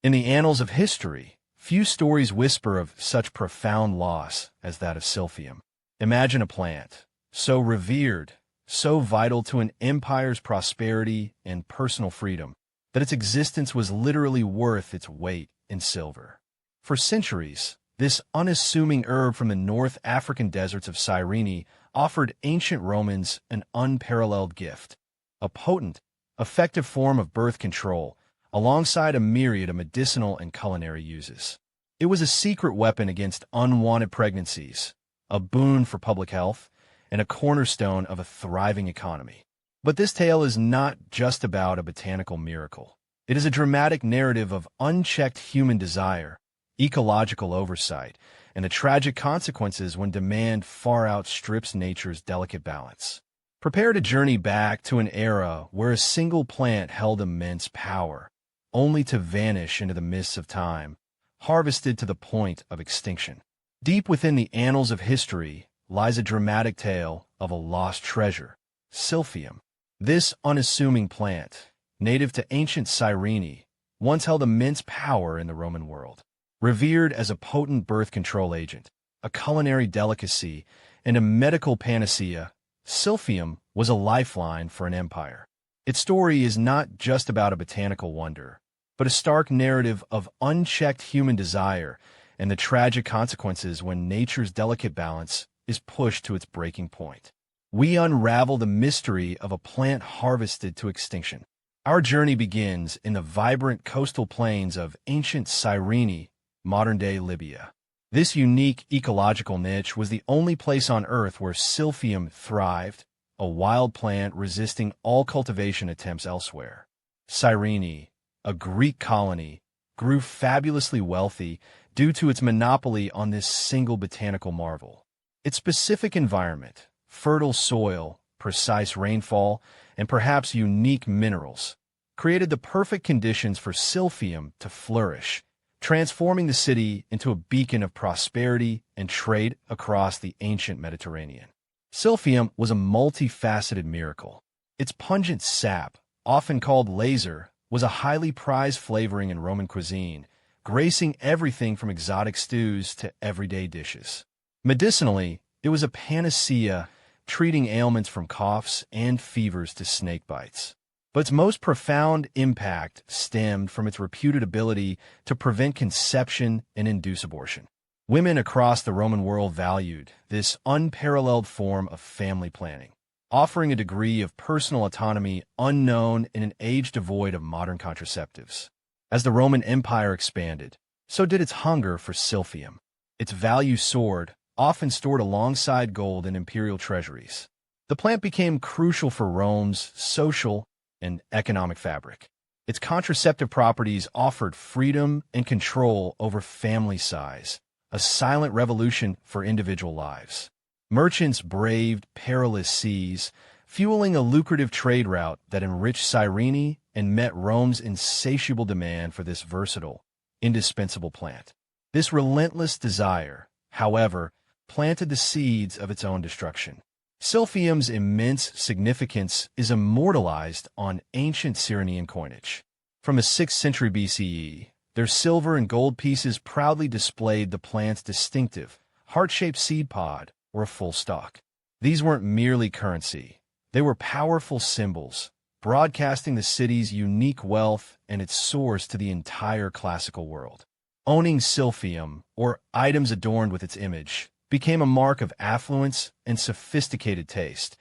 In the annals of history, few stories whisper of such profound loss as that of Silphium. Imagine a plant, so revered, so vital to an empire's prosperity and personal freedom, that its existence was literally worth its weight in silver. For centuries, this unassuming herb from the North African deserts of Cyrene offered ancient Romans an unparalleled gift, a potent, effective form of birth control, alongside a myriad of medicinal and culinary uses. It was a secret weapon against unwanted pregnancies, a boon for public health, and a cornerstone of a thriving economy. But this tale is not just about a botanical miracle. It is a dramatic narrative of unchecked human desire, ecological oversight, and the tragic consequences when demand far outstrips nature's delicate balance. Prepare to journey back to an era where a single plant held immense power, only to vanish into the mists of time, harvested to the point of extinction. Deep within the annals of history lies a dramatic tale of a lost treasure, Silphium. This unassuming plant, native to ancient Cyrene, once held immense power in the Roman world. Revered as a potent birth control agent, a culinary delicacy, and a medical panacea, Silphium was a lifeline for an empire. Its story is not just about a botanical wonder, but a stark narrative of unchecked human desire and the tragic consequences when nature's delicate balance is pushed to its breaking point. We unravel the mystery of a plant harvested to extinction. Our journey begins in the vibrant coastal plains of ancient Cyrene, modern-day Libya. This unique ecological niche was the only place on Earth where Silphium thrived, a wild plant resisting all cultivation attempts elsewhere. Cyrene, a Greek colony, grew fabulously wealthy due to its monopoly on this single botanical marvel. Its specific environment, fertile soil, precise rainfall, and perhaps unique minerals, created the perfect conditions for Silphium to flourish, transforming the city into a beacon of prosperity and trade across the ancient Mediterranean. Silphium was a multifaceted miracle. Its pungent sap, often called laser, was a highly prized flavoring in Roman cuisine, gracing everything from exotic stews to everyday dishes. Medicinally, it was a panacea, treating ailments from coughs and fevers to snake bites. But its most profound impact stemmed from its reputed ability to prevent conception and induce abortion. Women across the Roman world valued this unparalleled form of family planning, offering a degree of personal autonomy unknown in an age devoid of modern contraceptives. As the Roman Empire expanded, so did its hunger for Silphium. Its value soared, often stored alongside gold in imperial treasuries. The plant became crucial for Rome's social and economic fabric. Its contraceptive properties offered freedom and control over family size, a silent revolution for individual lives. Merchants braved perilous seas, fueling a lucrative trade route that enriched Cyrene and met Rome's insatiable demand for this versatile, indispensable plant. This relentless desire, however, planted the seeds of its own destruction. Silphium's immense significance is immortalized on ancient Cyrenian coinage. From the 6th century BCE, their silver and gold pieces proudly displayed the plant's distinctive, heart-shaped seed pod or a full stalk. These weren't merely currency. They were powerful symbols, broadcasting the city's unique wealth and its source to the entire classical world. Owning Silphium, or items adorned with its image, became a mark of affluence and sophisticated taste,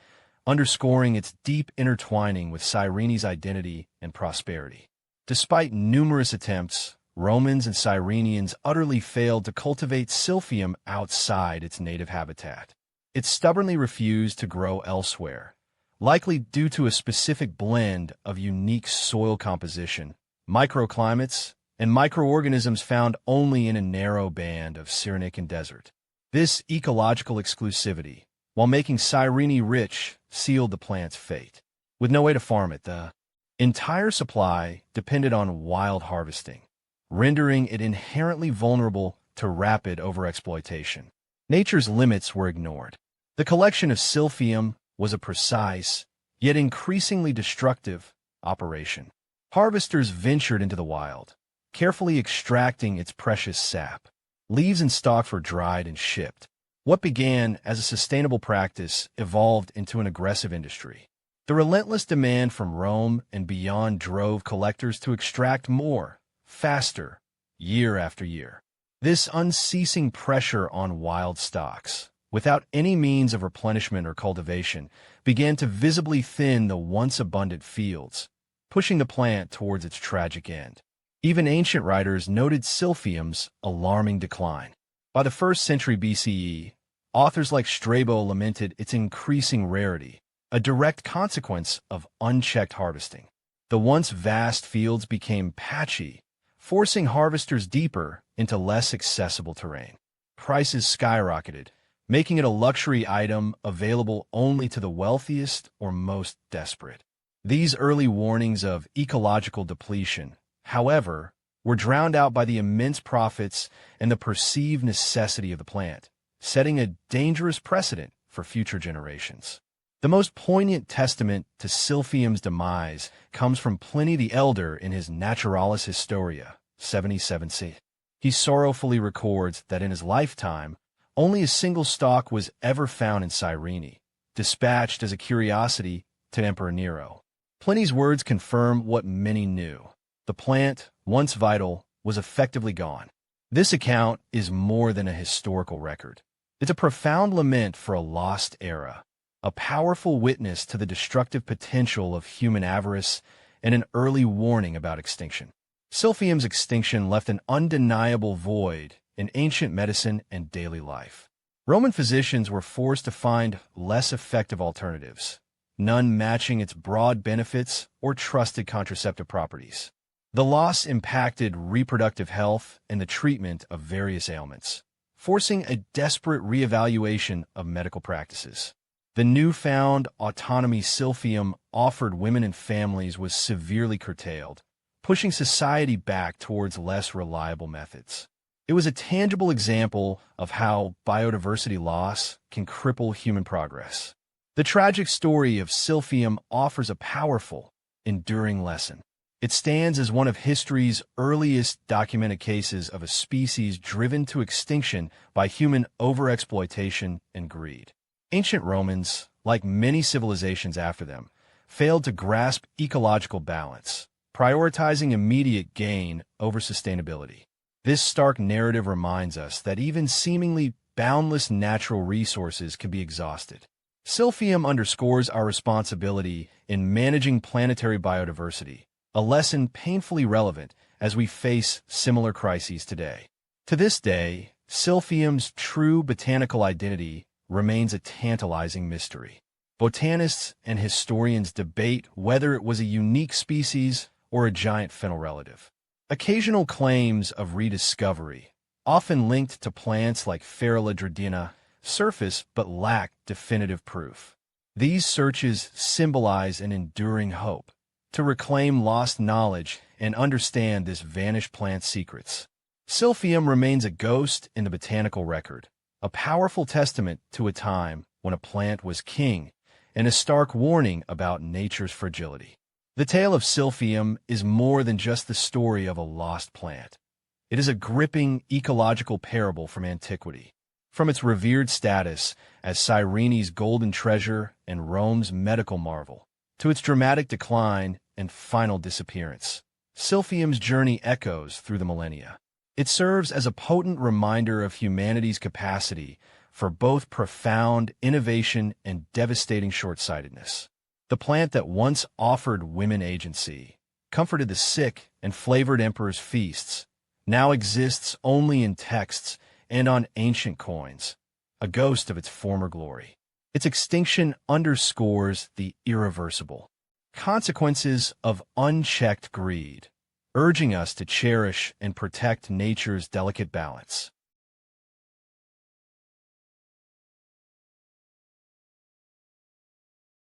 underscoring its deep intertwining with Cyrene's identity and prosperity. Despite numerous attempts, Romans and Cyrenians utterly failed to cultivate Silphium outside its native habitat. It stubbornly refused to grow elsewhere, likely due to a specific blend of unique soil composition, microclimates, and microorganisms found only in a narrow band of Cyrenaican desert. This ecological exclusivity, while making Cyrene rich, sealed the plant's fate. With no way to farm it, the entire supply depended on wild harvesting, rendering it inherently vulnerable to rapid overexploitation. Nature's limits were ignored. The collection of Silphium was a precise, yet increasingly destructive, operation. Harvesters ventured into the wild, carefully extracting its precious sap. Leaves and stalks were dried and shipped. What began as a sustainable practice evolved into an aggressive industry. The relentless demand from Rome and beyond drove collectors to extract more, faster, year after year. This unceasing pressure on wild stocks, without any means of replenishment or cultivation, began to visibly thin the once abundant fields, pushing the plant towards its tragic end. Even ancient writers noted Silphium's alarming decline. By the 1st century BCE, authors like Strabo lamented its increasing rarity, a direct consequence of unchecked harvesting. The once vast fields became patchy, forcing harvesters deeper into less accessible terrain. Prices skyrocketed, making it a luxury item available only to the wealthiest or most desperate. These early warnings of ecological depletion, however, were drowned out by the immense profits and the perceived necessity of the plant, setting a dangerous precedent for future generations. The most poignant testament to Silphium's demise comes from Pliny the Elder in his Naturalis Historia, 77c. He sorrowfully records that in his lifetime, only a single stalk was ever found in Cyrene, dispatched as a curiosity to Emperor Nero. Pliny's words confirm what many knew. The plant, once vital, was effectively gone. This account is more than a historical record. It's a profound lament for a lost era, a powerful witness to the destructive potential of human avarice, and an early warning about extinction. Silphium's extinction left an undeniable void in ancient medicine and daily life. Roman physicians were forced to find less effective alternatives, none matching its broad benefits or trusted contraceptive properties. The loss impacted reproductive health and the treatment of various ailments, forcing a desperate reevaluation of medical practices. The newfound autonomy Silphium offered women and families was severely curtailed, pushing society back towards less reliable methods. It was a tangible example of how biodiversity loss can cripple human progress. The tragic story of Silphium offers a powerful, enduring lesson. It stands as one of history's earliest documented cases of a species driven to extinction by human overexploitation and greed. Ancient Romans, like many civilizations after them, failed to grasp ecological balance, prioritizing immediate gain over sustainability. This stark narrative reminds us that even seemingly boundless natural resources can be exhausted. Silphium underscores our responsibility in managing planetary biodiversity, a lesson painfully relevant as we face similar crises today. To this day, Silphium's true botanical identity remains a tantalizing mystery. Botanists and historians debate whether it was a unique species or a giant fennel relative. Occasional claims of rediscovery, often linked to plants like Pheroledrodina, surface but lack definitive proof. These searches symbolize an enduring hope to reclaim lost knowledge and understand this vanished plant's secrets. Silphium remains a ghost in the botanical record, a powerful testament to a time when a plant was king and a stark warning about nature's fragility. The tale of Silphium is more than just the story of a lost plant. It is a gripping ecological parable from antiquity. From its revered status as Cyrene's golden treasure and Rome's medical marvel, to its dramatic decline and final disappearance, Silphium's journey echoes through the millennia. It serves as a potent reminder of humanity's capacity for both profound innovation and devastating short-sightedness. The plant that once offered women agency, comforted the sick, and flavored emperors' feasts, now exists only in texts and on ancient coins, a ghost of its former glory. Its extinction underscores the irreversible consequences of unchecked greed, urging us to cherish and protect nature's delicate balance.